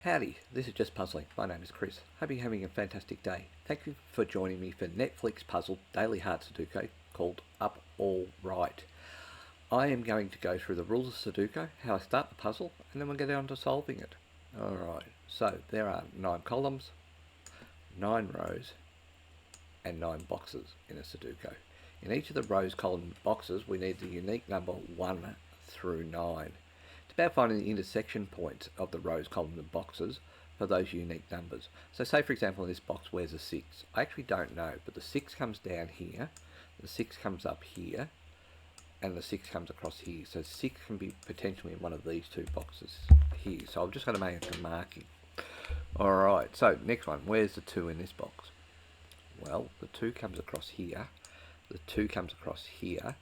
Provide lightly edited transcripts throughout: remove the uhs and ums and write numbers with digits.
Howdy, this is Just Puzzling. My name is Chris. Hope you're having a fantastic day. Thank you for joining me for Netflix puzzle daily hard Sudoku called Up All Right. I am going to go through the rules of Sudoku, how I start the puzzle, and then we'll get on to solving it. Alright, so there are 9 columns, 9 rows, and 9 boxes in a Sudoku. In each of the rows, columns, and boxes, we need the unique number 1 through 9. It's about finding the intersection points of the rows, columns and boxes for those unique numbers. So say for example in this box where's a 6? I actually don't know, but the 6 comes down here, the 6 comes up here, and the 6 comes across here. So 6 can be potentially in one of these two boxes here. So I'm just going to make a marking. Alright, so next one, where's the 2 in this box? Well, the 2 comes across here, the 2 comes across here,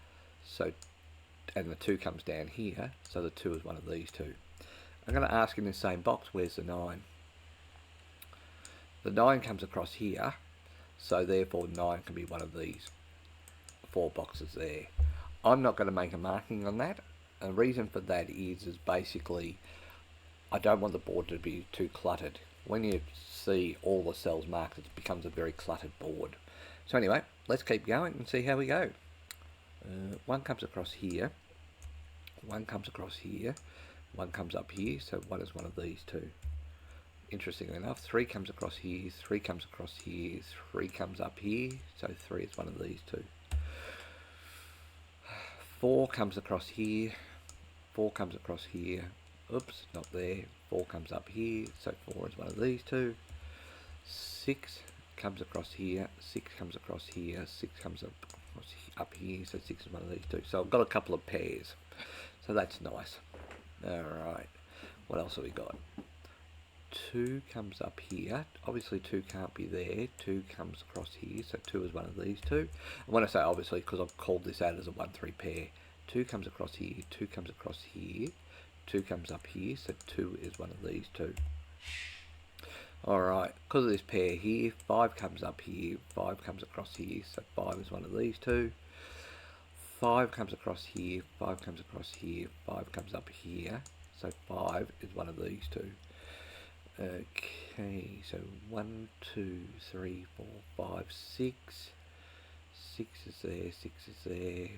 and the 2 comes down here, so the 2 is one of these two. I'm going to ask in the same box, where's the 9? The 9 comes across here, so therefore 9 can be one of these 4 boxes there. I'm not going to make a marking on that. And the reason for that is basically I don't want the board to be too cluttered. When you see all the cells marked, it becomes a very cluttered board. So anyway, let's keep going and see how we go. 1 comes across here, 1 comes across here, 1 comes up here, so 1 is one of these two. Interestingly enough, 3 comes across here, 3 comes across here, 3 comes up here, so 3 is one of these two. 4 comes across here, 4 comes across here, oops, not there, 4 comes up here, so 4 is one of these two. 6 comes across here, 6 comes across here, 6 comes up here, so 6 is one of these two. So I've got a couple of pairs, so that's nice. Alright, what else have we got? 2 comes up here, obviously 2 can't be there, 2 comes across here, so 2 is one of these two. And when I say obviously, because I've called this out as a 1-3 pair, 2 comes across here, 2 comes across here, 2 comes up here, so 2 is one of these two. Alright, because of this pair here, 5 comes up here, 5 comes across here, so 5 is one of these two. 5 comes across here, 5 comes across here, 5 comes up here, so 5 is one of these two. Okay, so 1, 2, 3, 4, 5, 6. 6 is there, 6 is there.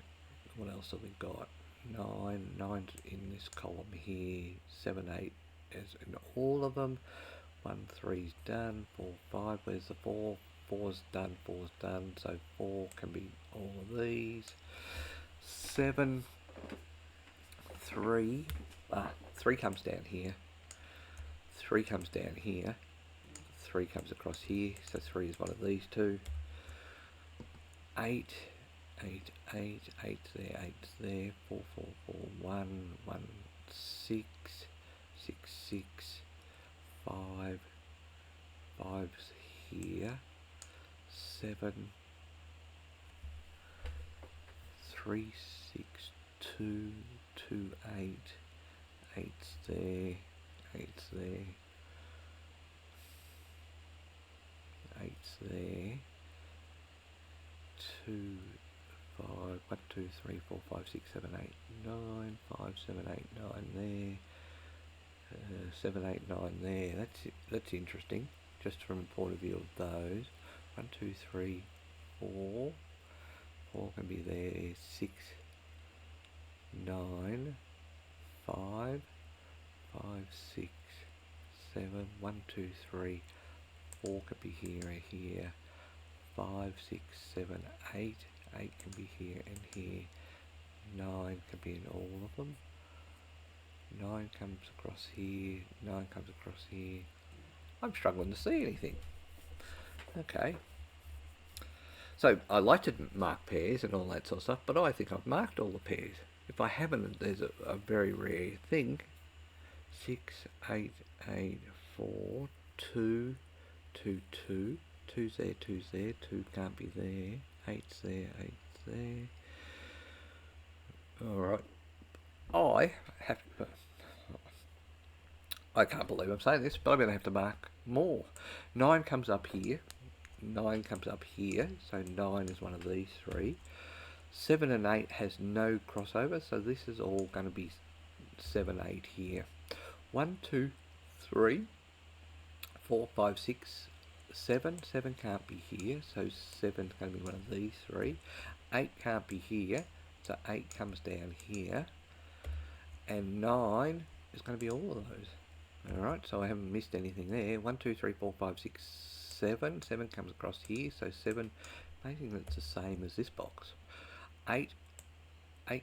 What else have we got? 9, 9's in this column here. 7, 8 is in all of them. 1, 3's done. 4, 5, where's the 4? 4's done, 4's done, so 4 can be all of these. 7, 3, 3 comes down here. 3 comes down here, 3 comes across here, so 3 is one of these two. 8, 8, 8, 8's there, 8's there, 4, 4, 4, 1, 1, 6, 6, 6, 5, 5's here, 7, 3, 6, 2, 2, 8, 8's there, 8's there, 8's there, 2, 5, 1, 2, 3, 4, 5, 6, 7, 8, 9, 5, 7, 8, 9 there, 7, 8, 9 there. That's interesting, just from the point of view of those. 1, 2, 3, 4, 4 can be there, 6, 9, 5, 5, 6, 7, 1, 2, 3, 4 could be here and here, 5, 6, 7, 8, 8 can be here and here, 9 can be in all of them, 9 comes across here, 9 comes across here. I'm struggling to see anything. Okay. So I like to mark pairs and all that sort of stuff, but I think I've marked all the pairs. If I haven't, there's a very rare thing. 6, 8, 8, 4, 2, 2, 2, 2's there, 2's there, 2 can't be there, 8's there, 8's there. Alright, I can't believe I'm saying this, but I'm going to have to mark more. 9 comes up here, 9 comes up here, so 9 is one of these three. 7 and 8 has no crossover, so this is all going to be 7, 8 here. 1, 2, 3, 4, 5, 6, 7. 7 can't be here, so 7's going to be one of these three. 8 can't be here, so 8 comes down here. And 9 is going to be all of those. Alright, so I haven't missed anything there. 1, 2, 3, 4, 5, 6, 7. 7 comes across here, so 7, making it's the same as this box. 8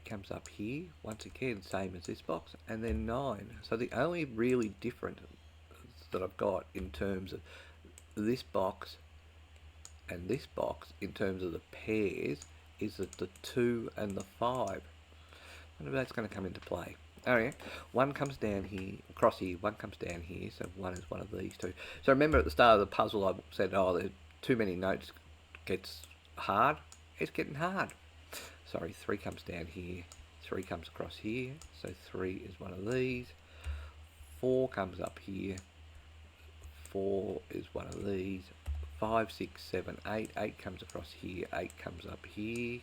comes up here, once again, same as this box, and then 9. So the only really different that I've got in terms of this box and this box, in terms of the pairs, is that the 2 and the 5. I wonder if that's going to come into play. Oh yeah, 1 comes down here, across here, 1 comes down here, so 1 is one of these two. So remember at the start of the puzzle I said, oh, there's too many notes gets hard. It's getting hard. Sorry, 3 comes down here, 3 comes across here, so 3 is one of these. 4 comes up here, 4 is one of these. 5, 6, 7, 8. 8 comes across here, 8 comes up here,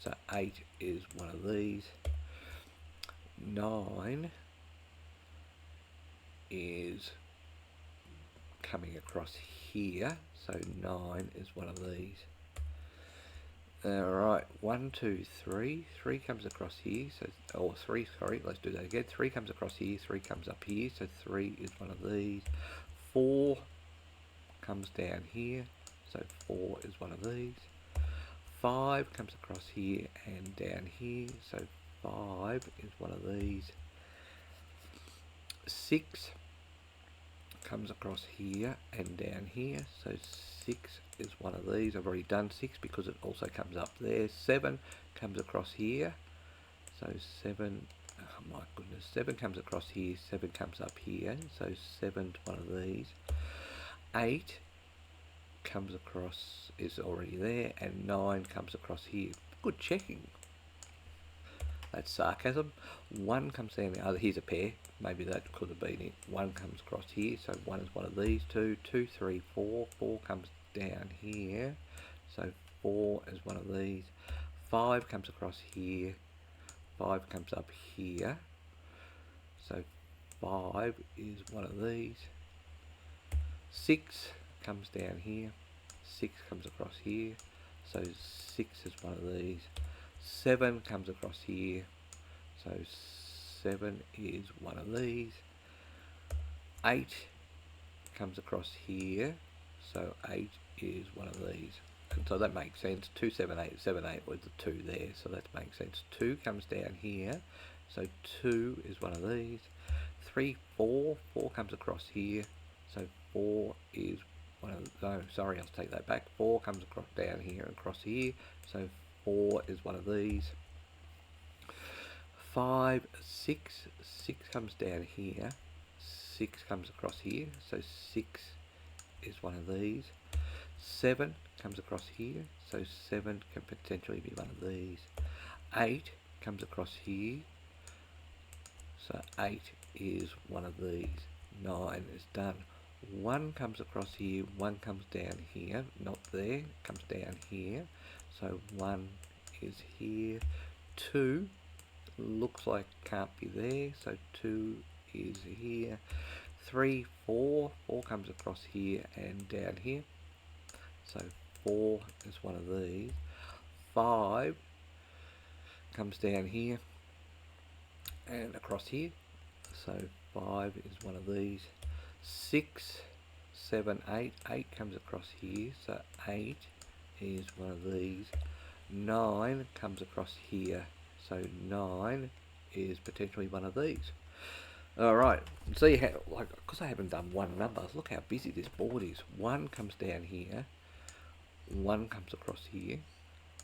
so 8 is one of these. 9 is coming across here, so 9 is one of these. Alright, 1, 2, 3. 3 comes across here, so, or 3, sorry, let's do that again. 3 comes across here, 3 comes up here, so 3 is one of these. 4 comes down here, so 4 is one of these. 5 comes across here and down here, so 5 is one of these. 6 comes across here and down here, so 6 is one of these. I've already done 6 because it also comes up there. 7 comes across here, so 7, oh my goodness, 7 comes across here, 7 comes up here, so 7's one of these. 8 comes across, is already there, and 9 comes across here. Good checking. That's sarcasm. 1 comes down the other. Here's a pair. Maybe that could have been it. 1 comes across here, so 1 is one of these two. 2, 3, 4. 4 comes down here, so 4 is one of these. 5 comes across here. 5 comes up here, so 5 is one of these. 6 comes down here. 6 comes across here, so 6 is one of these. 7 comes across here, so 7 is one of these. 8 comes across here, so 8 is one of these. And so that makes sense. 2, 7, 8, 7, 8 with the 2 there, so that makes sense. 2 comes down here, so 2 is one of these. 3, 4, 4 comes across here, so 4 is one of, no, sorry, I'll take that back. 4 comes across down here and across here, so 4 is one of these. 5, 6, 6 comes down here, 6 comes across here, so 6 is one of these. 7 comes across here, so 7 can potentially be one of these. 8 comes across here, so 8 is one of these. 9 is done. 1 comes across here, 1 comes down here, not there, comes down here, so 1 is here. 2 looks like can't be there, so 2 is here. 3, 4, 4 comes across here and down here, so 4 is one of these. 5 comes down here and across here, so 5 is one of these. 6, 7, 8, 8 comes across here, so 8 is one of these. 9 comes across here, so 9 is potentially one of these. Alright, see how, like, because I haven't done one number, look how busy this board is. 1 comes down here, 1 comes across here,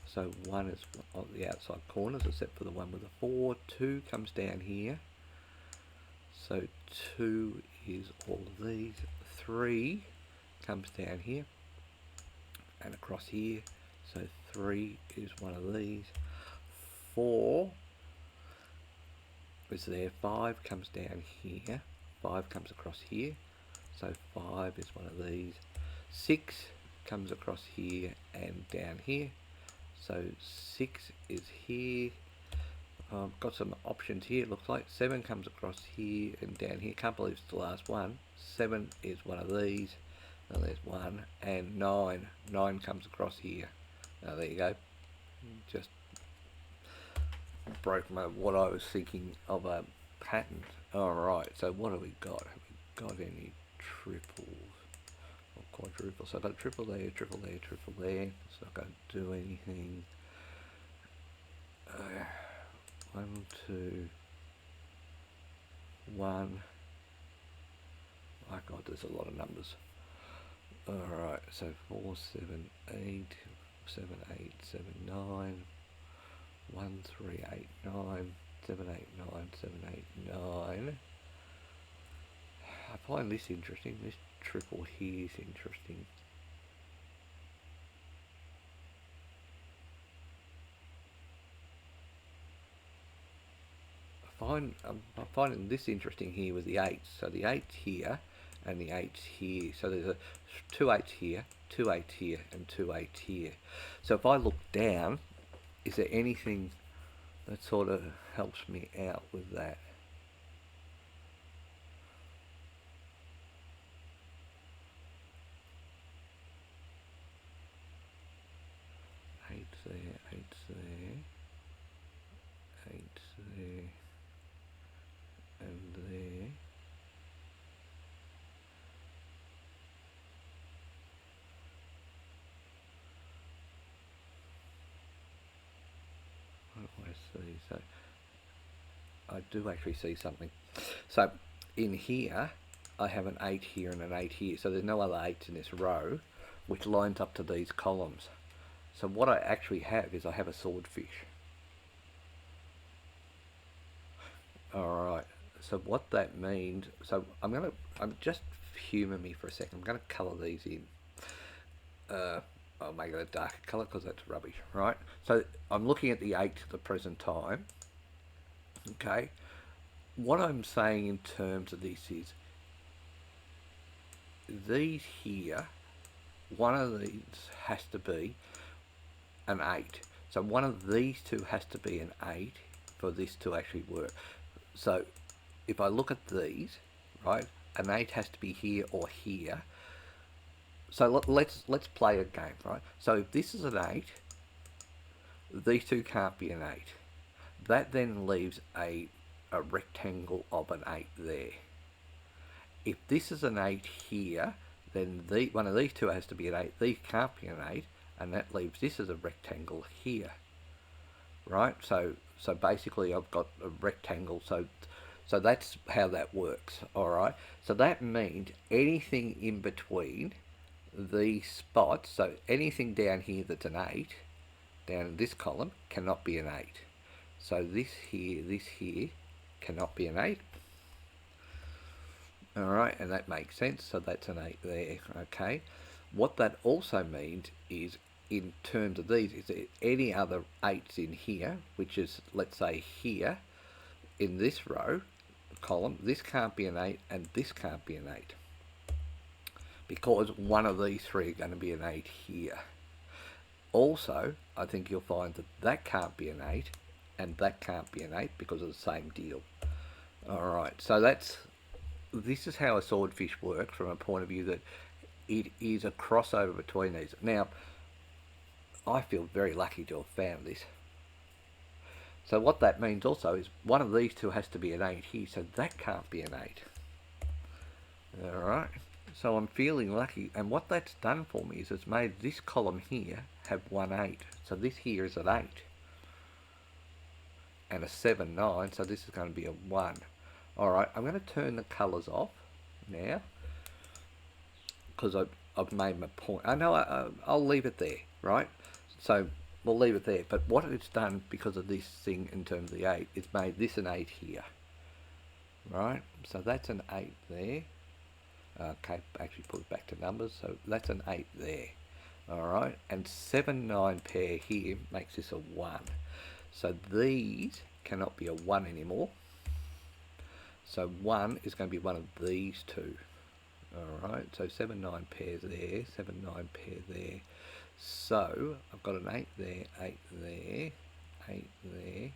so 1 is on the outside corners except for the one with the 4. 2 comes down here, so 2 is all of these. 3 comes down here and across here, so 3 is one of these. 4 is there. 5 comes down here, 5 comes across here, so 5 is one of these. 6 comes across here and down here, so 6 is here. I've got some options here. It looks like 7 comes across here and down here. Can't believe it's the last one. 7 is one of these. Oh, there's 1. And 9. 9 comes across here. Oh, there you go. Just broke what I was thinking of a pattern. Alright, so what have we got? Have we got any triples or quadruples? So I've got a triple there, triple there, triple there. It's not going to do anything. 1, 2, 1. My God, there's a lot of numbers. Alright, so 4, 7, 8, 7, 8, 7, 9, 1, 3, 8, 9, 7, 8, 9, 7, 8, 9. I find this interesting. This triple here is interesting. I'm finding this interesting here with the 8s. So the 8's here and the 8's here. So there's 2 8's here, 2 8's here, and 2 8's here. So if I look down, is there anything that sort of helps me out with that? 8's there, 8's there, 8's there, and there. What do I see? So I do actually see something. So in here I have an 8 here and an 8 here, so there's no other 8s in this row, which lines up to these columns. So what I actually have is I have a swordfish. Alright, so what that means, so I'm just humour me for a second, I'm going to colour these in. I'll make it a darker colour because that's rubbish, right? So I'm looking at the 8 at the present time. Okay, what I'm saying in terms of this is these here, one of these has to be an 8. So one of these two has to be an 8 for this to actually work. So if I look at these, right, an 8 has to be here or here. So let's play a game, right? So if this is an 8, these two can't be an 8. That then leaves a rectangle of an 8 there. If this is an 8 here, then one of these two has to be an 8. These can't be an 8, and that leaves this as a rectangle here, right? So basically I've got a rectangle, so that's how that works, alright? So that means anything in between these spots, so anything down here that's an 8, down in this column, cannot be an 8. So this here cannot be an 8. Alright, and that makes sense, so that's an 8 there, okay? What that also means is, in terms of these, is there any other 8s in here, which is, let's say here, in this row, column, this can't be an 8 and this can't be an 8. Because one of these three are going to be an 8 here. Also, I think you'll find that that can't be an 8 and that can't be an 8 because of the same deal. Alright, so this is how a swordfish works from a point of view that it is a crossover between these. Now, I feel very lucky to have found this. So what that means also is one of these two has to be an 8 here, so that can't be an 8. Alright, so I'm feeling lucky, and what that's done for me is it's made this column here have 1 8. So this here is an 8. And a 7 9, so this is going to be a 1. Alright, I'm going to turn the colours off now, because I've made my point. I know I'll leave it there, right? So we'll leave it there. But what it's done because of this thing in terms of the 8, it's made this an 8 here. Right? So that's an 8 there. Okay, actually put it back to numbers. So that's an 8 there. Alright, and 7 9 pair here makes this a 1. So these cannot be a 1 anymore. So 1 is going to be one of these two. Alright, so 7 9 pair there, 7 9 pair there. So I've got an 8 there, 8 there, 8 there,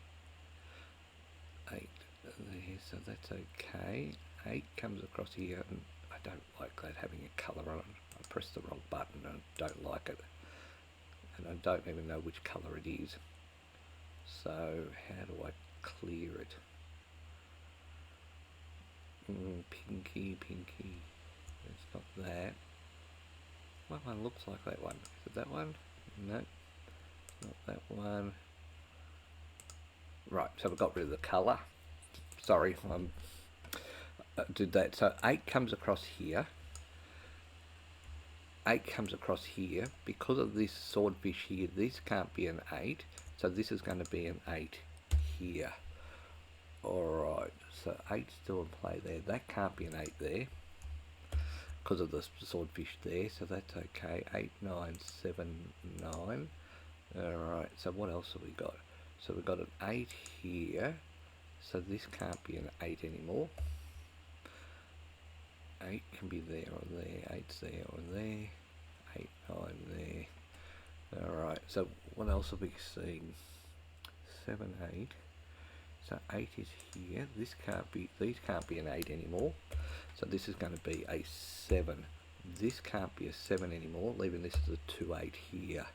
8 there, so that's okay. 8 comes across here, and I don't like that having a colour on it. I pressed the wrong button and I don't like it. And I don't even know which colour it is. So how do I clear it? Pinky. It's not that. What one looks like that one? Is it that one? No, not that one. Right, so we got rid of the colour. Sorry, I did that. So 8 comes across here. 8 comes across here. Because of this swordfish here, this can't be an 8. So this is going to be an 8 here. Alright, so 8's still in play there. That can't be an 8 there because of the swordfish there, so that's okay. 8, 9, 7, 9. Alright, so what else have we got? So we've got an 8 here, so this can't be an 8 anymore. 8 can be there or there, 8's there or there, 8, 9 there. Alright, so what else have we seen? 7, 8. So 8 is here. This can't be, these can't be an 8 anymore. So this is going to be a 7. This can't be a 7 anymore, leaving this as a 2, 8 here.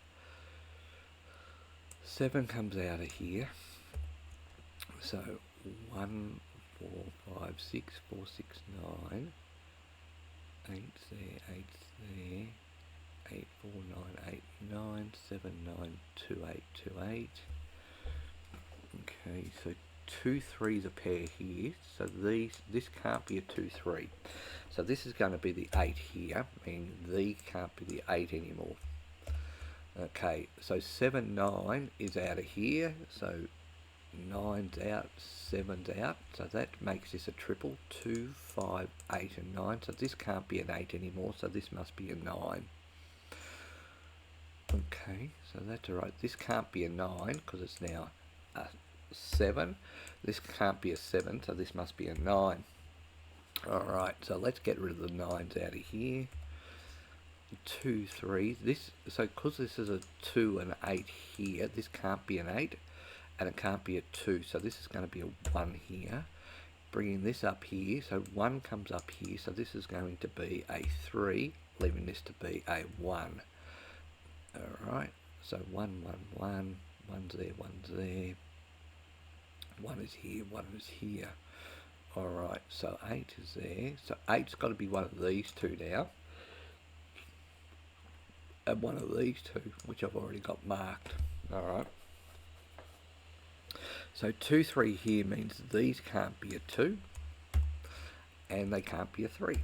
7 comes out of here. So 1, 4, 5, 6, 4, 6, 9. 8's there, 8's there. 8, 4, 9, 8, 9, 7, 9, 2, 8, 2, 8. Okay, so 2 3's a pair here, so this can't be a 2 3. So this is going to be the 8 here, meaning these can't be the 8 anymore. Okay, so 7 9 is out of here, so 9's out, 7's out, so that makes this a triple. 2 5 8 and 9, so this can't be an 8 anymore, so this must be a 9. Okay, so that's alright. This can't be a 9 because it's now a 7. This can't be a 7, so this must be a 9. Alright, so let's get rid of the 9's out of here. 2 3. This, so because this is a 2 and 8 here, this can't be an 8 and it can't be a 2, so this is going to be a 1 here. Bringing this up here, so 1 comes up here, so this is going to be a 3, leaving this to be a 1. Alright, so 1 1 1, 1's there, 1's there. 1 is here, 1 is here. Alright, so 8 is there. So 8's got to be one of these two now. And one of these two, which I've already got marked. Alright. So 2 3 here means these can't be a 2. And they can't be a 3.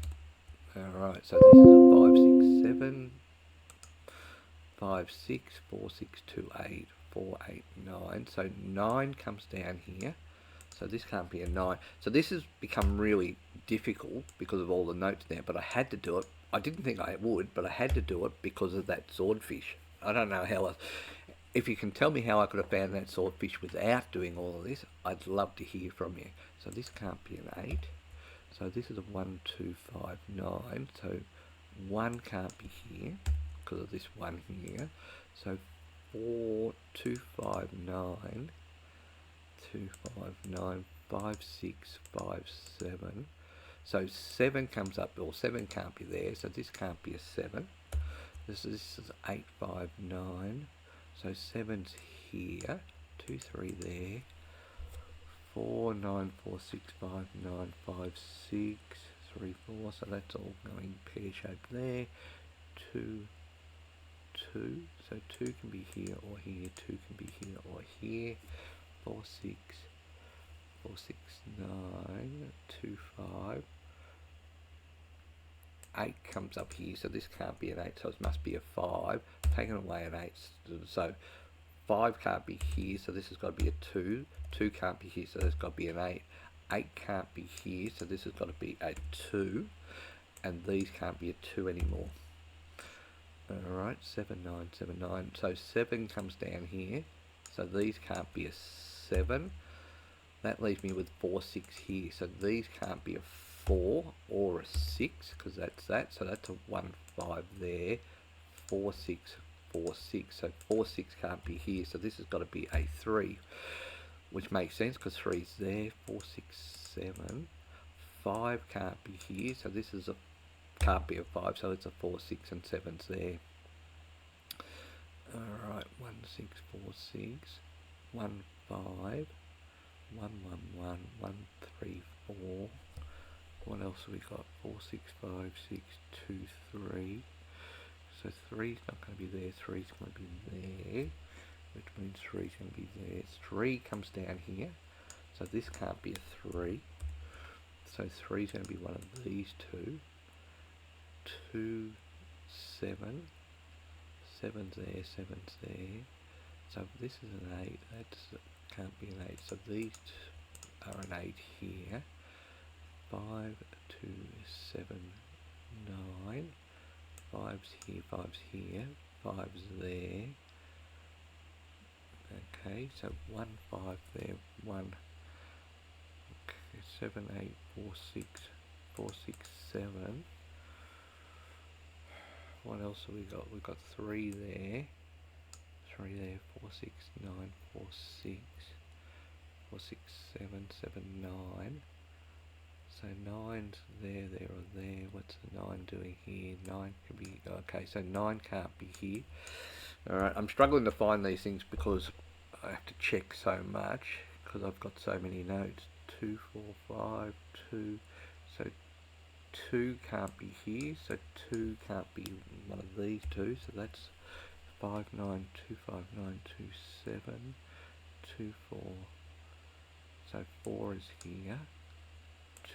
Alright, so this is a 5 6 7. 5 6, 4 6 2 8. 4 8 9, so 9 comes down here, so this can't be a 9. So this has become really difficult because of all the notes there, but I had to do it. I didn't think I would, but I had to do it because of that swordfish. I don't know how else. If you can tell me how I could have found that swordfish without doing all of this, I'd love to hear from you. So this can't be an 8, so this is a 1 2 5 9, so 1 can't be here because of this 1 here, so 4 2 5 9 2 5 9 5 6 5 7. So 7 comes up, or 7 can't be there, so this can't be a 7. This is 8 5 9. So 7's here. 2 3 there. 4 9 4 6 5 9 5 6 3 4. So that's all going pear shaped there. 2 2, so 2 can be here or here, 2 can be here or here, 4 6 4 6 9 2 5. 8 comes up here, so this can't be an 8, so it must be a 5. Taking away an 8, so 5 can't be here, so this has got to be a 2. 2 can't be here, so there's got to be an 8. 8 can't be here, so this has got to be a 2. And these can't be a 2 anymore. Alright, 7 9 7 9. So 7 comes down here, so these can't be a 7. That leaves me with 4 6 here, so these can't be a 4 or a 6 because that's that, so that's a 1 5 there. 4 6 4 6, so 4 6 can't be here, so this has got to be a 3. which makes sense because 3's there. 4, 6, 7. 5 can't be here, so this is a can't be a 5, so it's a 4, 6 and 7's there. Alright, 1, 6, 4, 6, 1, 5, 1, 1, 1, 1, 3, 4. What else have we got? 4, 6, 5, 6, 2, 3. So 3's not going to be there, 3's going to be there, which means 3's going to be there. 3 comes down here, so this can't be a 3. So 3's going to be one of these two. 2, 7. 7's there, 7's there. So this is an 8, that can't be an 8. So these are an 8 here. 5, 2, 7, 9. 5's here, 5's here. 5's there. Okay, so 1, 5 there, 1. Okay, 7, 8, 4, 6, 4, 6, 7. What else have we got? We've got 3 there. 3 there, 4, 6, 9, 4, 6. 4, 6, 7, 7, 9. So 9's there, there or there. What's the 9 doing here? 9 can be, okay, so 9 can't be here. Alright, I'm struggling to find these things because I have to check so much because I've got so many notes. 2, 4, 5, 2. So 2 can't be here, so 2 can't be one of these two, so that's 5, 9, 2, 5, 9, 2, 7, 2, 4. So 4 is here,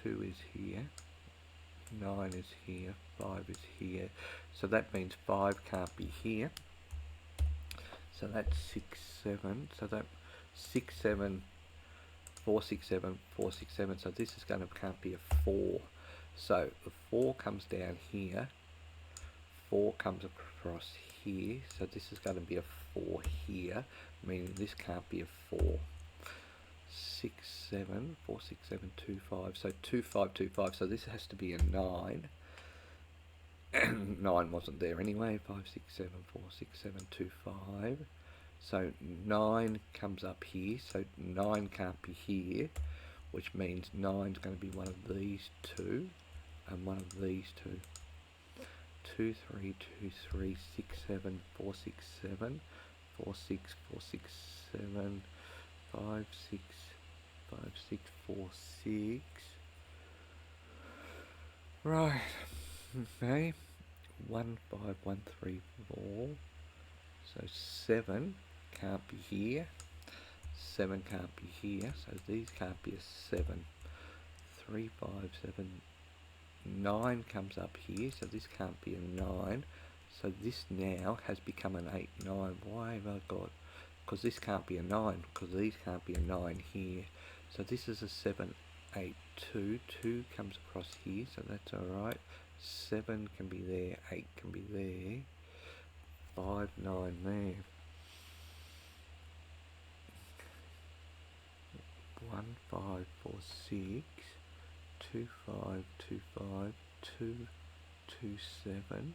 2 is here, 9 is here, 5 is here. So that means 5 can't be here. So that's 6, 7. So that 6, 7, 4, 6, 7, 4, 6, 7. So this is going to can't be a 4. So the 4 comes down here, 4 comes across here, so this is going to be a 4 here, meaning this can't be a 4. 6, 7, 4, 6, 7, 2, 5, so 2, 5, 2, 5, so this has to be a 9. 9 wasn't there anyway. 5, 6, 7, 4, 6, 7, 2, 5. So 9 comes up here, so 9 can't be here, which means 9's going to be one of these two and one of these two. 2, 3, 2, 3, 6, 7, 4, 6, 7, 4, 6, 4, 6, 7, 5, 6, 5, 6, 4, 6. Right, okay. 1, 5, 1, 3, 4. So 7 can't be here. 7 can't be here, so these can't be a 7. 3, 5, 7, 9 comes up here, so this can't be a 9. So this now has become an 8, 9. Why have I got? Because this can't be a 9, because these can't be a 9 here. So this is a 7, 8, 2. 2 comes across here, so that's alright. 7 can be there, 8 can be there. 5, 9 there. 1, 5, 4, 6, 2, 5, 2, 5, 2, 2, 7.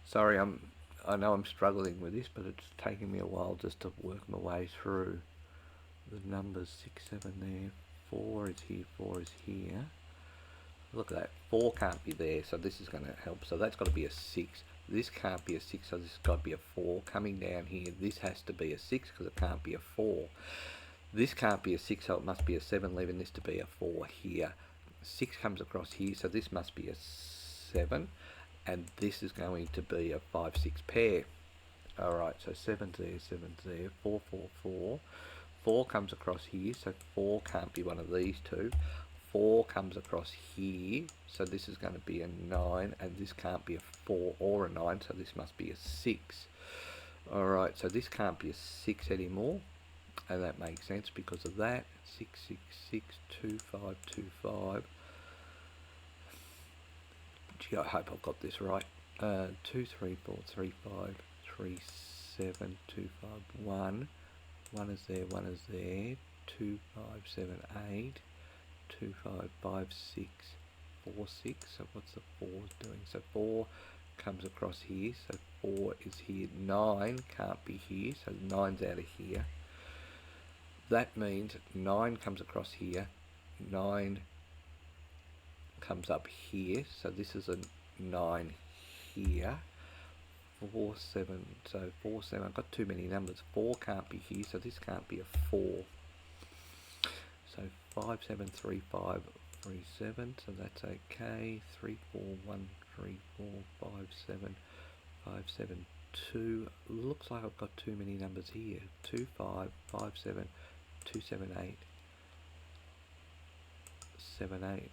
Sorry, I know I'm struggling with this, but it's taking me a while just to work my way through the numbers. 6, 7 there. 4 is here, 4 is here. Look at that. 4 can't be there, so this is going to help. So that's got to be a 6. This can't be a 6, so this has got to be a 4. Coming down here, this has to be a 6 because it can't be a 4. This can't be a 6, so it must be a 7, leaving this to be a 4 here. 6 comes across here, so this must be a 7. And this is going to be a 5, 6 pair. Alright, so 7's there, 7's there. 4, 4, 4. 4 comes across here, so 4 can't be one of these two. 4 comes across here, so this is going to be a 9, and this can't be a 4 or a 9, so this must be a 6. Alright, so this can't be a 6 anymore, and that makes sense because of that. 6, 6, 6, 2, 5, 2, 5. Gee, I hope I've got this right. 2, 3, 4, 3, 5, 3, 7, 2, 5, 1. 1 is there, 1 is there. 2, 5, 7, 8. 2, 5, 5, 6, 4, 6. So what's the 4 doing? So 4 comes across here, so 4 is here. 9 can't be here, so 9's out of here. that means 9 comes across here, 9 comes up here, so this is a 9 here, 4, 7, so 4, 7, I've got too many numbers, 4 can't be here, so this can't be a 4, so 5, 7, 3, 5, 3, 7, so that's okay, 3, 4, 1, 3, 4, 5, 7, 5, 7, 2, looks like I've got too many numbers here, 2, 5, 5, 7, 2, 7, 8, 7, 8,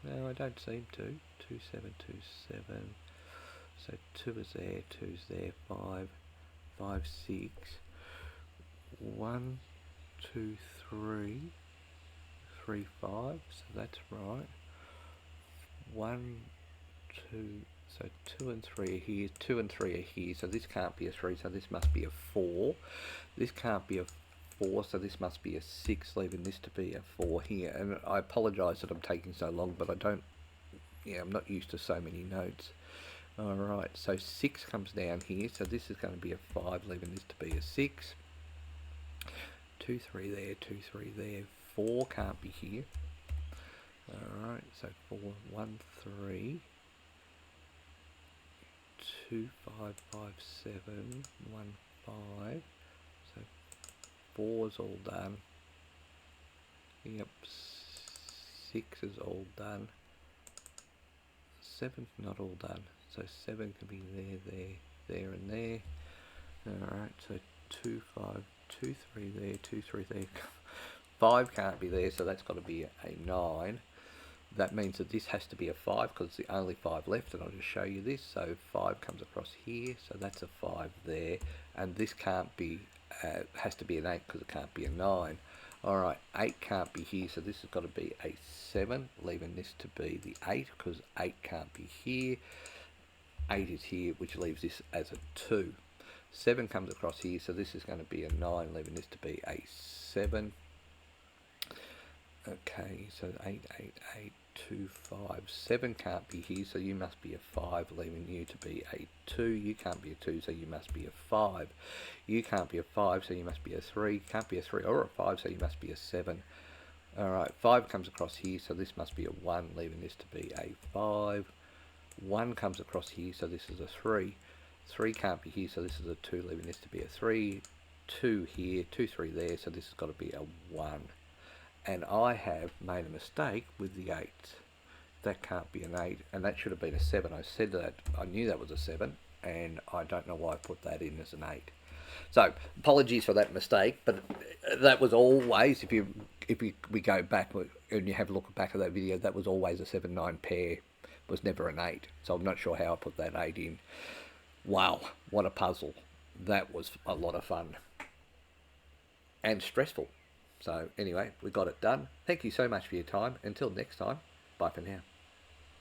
no I don't seem to, 2, 7, 2, 7, so 2 is there, 2 is there, 5, 5, 6, 1, 2, 3, 3, 5, so that's right, 1, 2, so 2 and 3 are here, 2 and 3 are here, so this can't be a 3, so this must be a 4, this can't be a 4, so this must be a 6, leaving this to be a 4 here, and I apologise that I'm taking so long, but I'm not used to so many notes. Alright, so 6 comes down here, so this is going to be a 5, leaving this to be a 6, 2, 3 there, 2, 3 there, 4 can't be here, alright, so 4, 1, 3, 2, 5, 5, 7, 1, 5, so 4's all done, yep, 6 is all done, 7's not all done, so 7 can be there and there, alright, so 2, 5, 2, 3 there, 2, 3 there, 5 can't be there, so that's got to be a 9, that means that this has to be a 5 because it's the only 5 left, and I'll just show you this, so 5 comes across here, so that's a 5 there, and this can't be, has to be an 8 because it can't be a 9. Alright, 8 can't be here, so this has got to be a 7, leaving this to be the 8 because 8 can't be here, 8 is here, which leaves this as a 2. 7 comes across here, so this is going to be a 9, leaving this to be a 7. Okay, so 8, 8, 8, 2, 5. 7 can't be here, so you must be a 5, leaving you to be a 2. You can't be a 2, so you must be a 5. You can't be a 5, so you must be a 3. Can't be a 3 or a 5, so you must be a 7. Alright, 5 comes across here, so this must be a 1, leaving this to be a 5. 1 comes across here, so this is a 3. 3 can't be here, so this is a 2, leaving this to be a 3. 2 here, 2, 3 there, so this has got to be a 1. And I have made a mistake with the 8s. That can't be an 8, and that should have been a 7. I said that, I knew that was a 7, and I don't know why I put that in as an 8. So, apologies for that mistake, but that was always, we go back and you have a look back at that video, that was always a 7-9 pair, was never an 8. So I'm not sure how I put that 8 in. Wow, what a puzzle. That was a lot of fun. And stressful. So anyway, we got it done. Thank you so much for your time. Until next time, bye for now.